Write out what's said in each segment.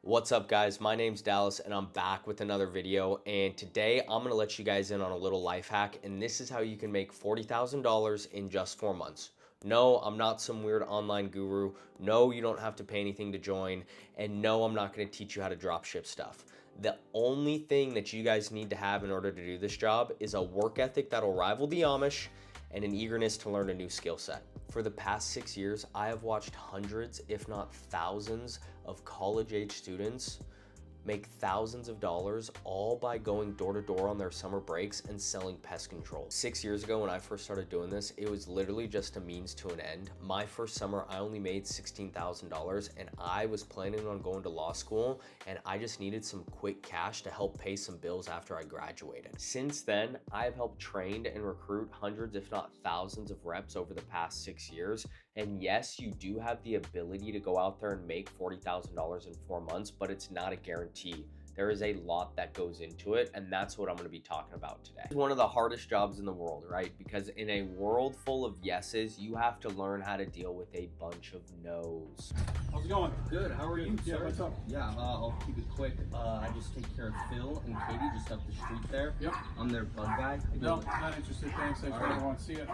What's up guys, my name's Dallas and I'm back with another video, and today I'm gonna let you guys in on a little life hack, and this is how you can make $40,000 in just 4 months. No, I'm not some weird online guru. No, you don't have to pay anything to join, and no, I'm not gonna teach you how to drop ship stuff. The only thing that you guys need to have in order to do this job is a work ethic that'll rival the Amish and an eagerness to learn a new skill set. For the past 6 years, I have watched hundreds, if not thousands, of college-age students make thousands of dollars all by going door to door on their summer breaks and selling pest control. 6 years ago when I first started doing this, it was literally just a means to an end. My first summer, I only made $16,000 and I was planning on going to law school, and I just needed some quick cash to help pay some bills after I graduated. Since then, I have helped train and recruit hundreds, if not thousands of reps over the past 6 years. And yes, you do have the ability to go out there and make $40,000 in 4 months, but it's not a guarantee. There is a lot that goes into it, and that's what I'm going to be talking about today. It's one of the hardest jobs in the world, right? Because in a world full of yeses, you have to learn how to deal with a bunch of no's. How's it going? Good. How are you, Yeah, sir? what's up? Yeah, I'll keep it quick. I just take care of Phil and Katie just up the street there. Yep. I'm their bug guy. No, not interested. Thanks. Thanks for everyone. See ya.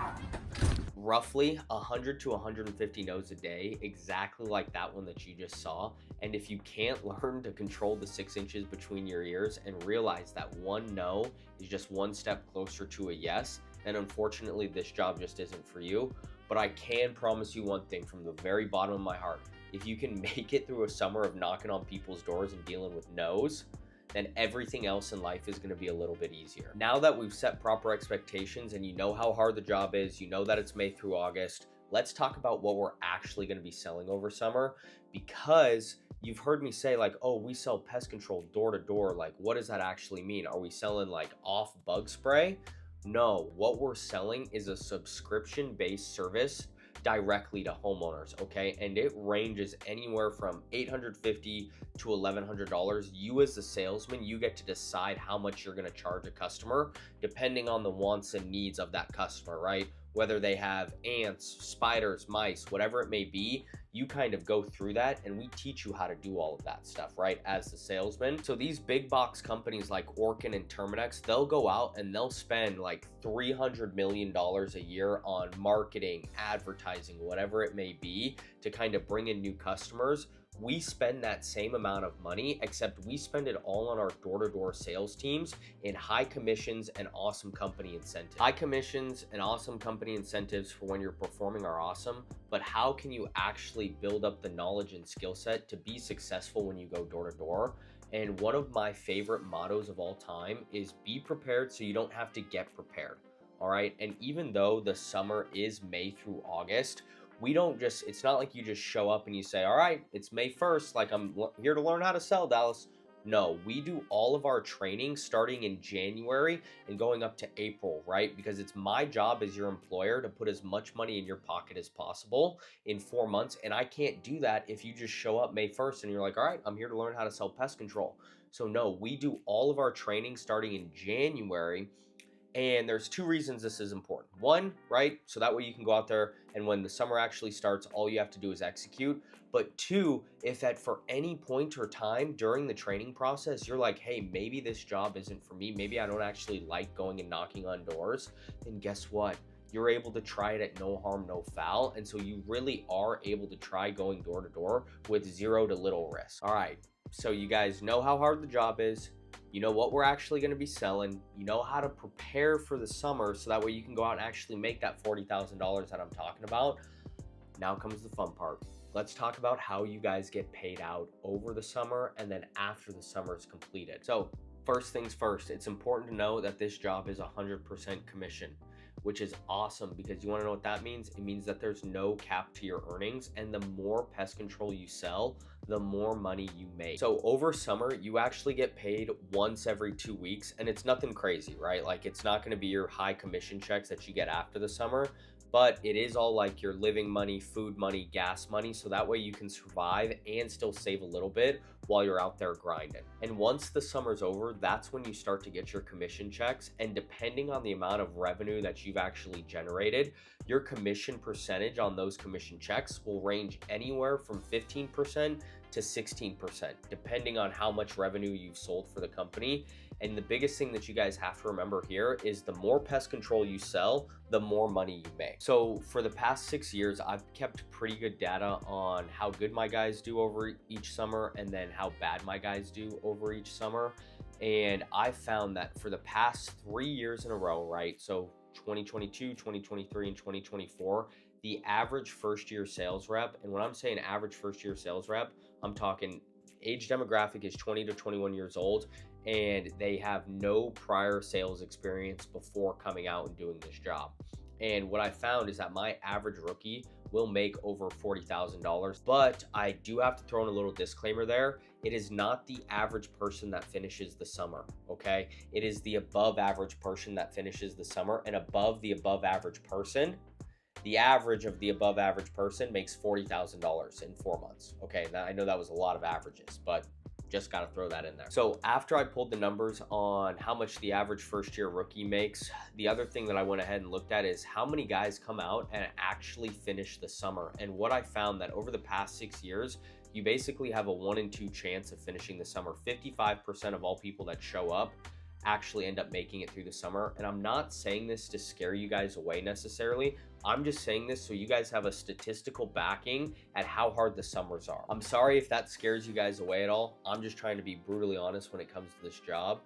Roughly 100 to 150 no's a day, exactly like that one that you just saw. And if you can't learn to control the 6 inches between your ears and realize that one no is just one step closer to a yes, then unfortunately this job just isn't for you. But I can promise you one thing from the very bottom of my heart: if you can make it through a summer of knocking on people's doors and dealing with no's, then everything else in life is going to be a little bit easier. Now that we've set proper expectations and you know how hard the job is, you know that it's May through August, let's talk about what we're actually going to be selling over summer. Because you've heard me say, like, oh, we sell pest control door to door. Like, what does that actually mean? Are we selling like off bug spray? No, what we're selling is a subscription-based service directly to homeowners, okay? And it ranges anywhere from $850 to $1,100. You as the salesman, you get to decide how much you're gonna charge a customer depending on the wants and needs of that customer, right? Whether they have ants, spiders, mice, whatever it may be, you kind of go through that and we teach you how to do all of that stuff, right, as the salesman. So these big box companies like Orkin and Terminix, they'll go out and they'll spend like $300 million a year on marketing, advertising, whatever it may be, to kind of bring in new customers. We spend that same amount of money, except we spend it all on our door-to-door sales teams in high commissions and awesome company incentives. High commissions and awesome company incentives for when you're performing are awesome, but how can you actually build up the knowledge and skill set to be successful when you go door-to-door? And one of my favorite mottos of all time is be prepared so you don't have to get prepared, all right? And even though the summer is May through August, we don't just, it's not like you just show up and you say, all right, it's May 1st, like I'm here to learn how to sell, Dallas. No, we do all of our training starting in January and going up to April, right? Because it's my job as your employer to put as much money in your pocket as possible in 4 months. And I can't do that if you just show up May 1st and you're like, all right, I'm here to learn how to sell pest control. So no, we do all of our training starting in January. And there's 2 reasons this is important. One, right, so that way you can go out there and when the summer actually starts, all you have to do is execute. But 2, if at for any point or time during the training process, you're like, hey, maybe this job isn't for me, maybe I don't actually like going and knocking on doors, then guess what? You're able to try it at no harm, no foul. And so you really are able to try going door to door with 0 to little risk. All right, so you guys know how hard the job is. You know what we're actually going to be selling. You know how to prepare for the summer so that way you can go out and actually make that $40,000 that I'm talking about. Now comes the fun part. Let's talk about how you guys get paid out over the summer and then after the summer is completed. So first things first, it's important to know that this job is 100% commission, which is awesome because you want to know what that means? It means that there's no cap to your earnings, and the more pest control you sell, the more money you make. So over summer, you actually get paid once every 2 weeks, and it's nothing crazy, right? Like it's not going to be your high commission checks that you get after the summer, but it is all like your living money, food money, gas money, so that way you can survive and still save a little bit while you're out there grinding. And once the summer's over, that's when you start to get your commission checks, and depending on the amount of revenue that you've actually generated, your commission percentage on those commission checks will range anywhere from 15% to 16%, depending on how much revenue you've sold for the company. And the biggest thing that you guys have to remember here is the more pest control you sell, the more money you make. So for the past 6 years, I've kept pretty good data on how good my guys do over each summer and then how bad my guys do over each summer. And I found that for the past 3 years in a row, right? So 2022, 2023, and 2024, the average first year sales rep, and when I'm saying average first year sales rep, I'm talking age demographic is 20 to 21 years old, and they have no prior sales experience before coming out and doing this job. And what I found is that my average rookie will make over $40,000. But I do have to throw in a little disclaimer there. It is not the average person that finishes the summer, okay? It is the above average person that finishes the summer, and above the above average person, the average of the above average person makes $40,000 in 4 months. Okay, now I know that was a lot of averages, but just got to throw that in there. So after I pulled the numbers on how much the average first year rookie makes, the other thing that I went ahead and looked at is how many guys come out and actually finish the summer. And what I found that over the past 6 years, you basically have a 1 in 2 chance of finishing the summer. 55% of all people that show up actually end up making it through the summer. And I'm not saying this to scare you guys away necessarily. I'm just saying this so you guys have a statistical backing at how hard the summers are. I'm sorry if that scares you guys away at all. I'm just trying to be brutally honest when it comes to this job.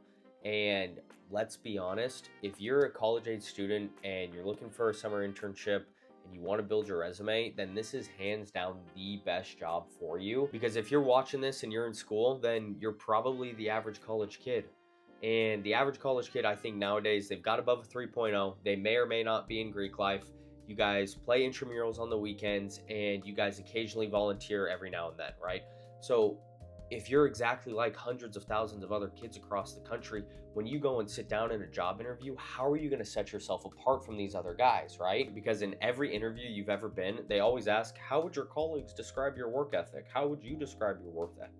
And let's be honest, if you're a college age student and you're looking for a summer internship and you want to build your resume, then this is hands down the best job for you. Because if you're watching this and you're in school, then you're probably the average college kid. And the average college kid, I think nowadays, they've got above a 3.0. They may or may not be in Greek life. You guys play intramurals on the weekends, and you guys occasionally volunteer every now and then, right? So if you're exactly like hundreds of thousands of other kids across the country, when you go and sit down in a job interview, how are you going to set yourself apart from these other guys, right? Because in every interview you've ever been, they always ask, how would your colleagues describe your work ethic? How would you describe your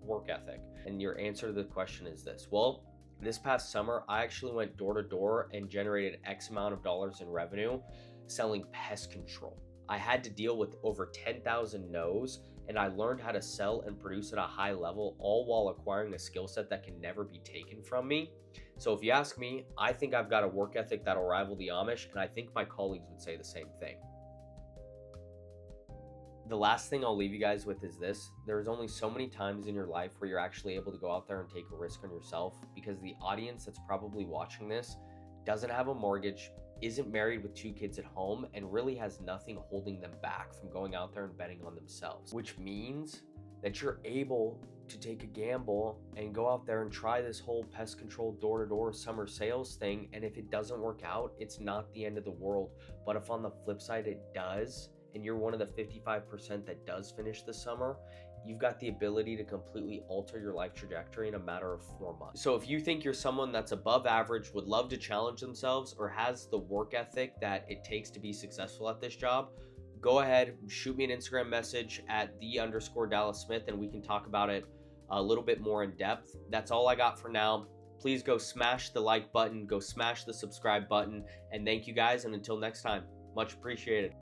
work ethic? And your answer to the question is this. Well, this past summer, I actually went door to door and generated X amount of dollars in revenue selling pest control. I had to deal with over 10,000 no's, and I learned how to sell and produce at a high level, all while acquiring a skill set that can never be taken from me. So if you ask me, I think I've got a work ethic that'll rival the Amish, and I think my colleagues would say the same thing. The last thing I'll leave you guys with is this. There's only so many times in your life where you're actually able to go out there and take a risk on yourself, because the audience that's probably watching this doesn't have a mortgage, isn't married with 2 kids at home, and really has nothing holding them back from going out there and betting on themselves, which means that you're able to take a gamble and go out there and try this whole pest control door-to-door summer sales thing. And if it doesn't work out, it's not the end of the world. But if on the flip side it does, and you're one of the 55% that does finish the summer, you've got the ability to completely alter your life trajectory in a matter of 4 months. So if you think you're someone that's above average, would love to challenge themselves, or has the work ethic that it takes to be successful at this job, go ahead, shoot me an Instagram message at @the_Dallas Smith, and we can talk about it a little bit more in depth. That's all I got for now. Please go smash the like button, go smash the subscribe button, and thank you guys, and until next time, much appreciated.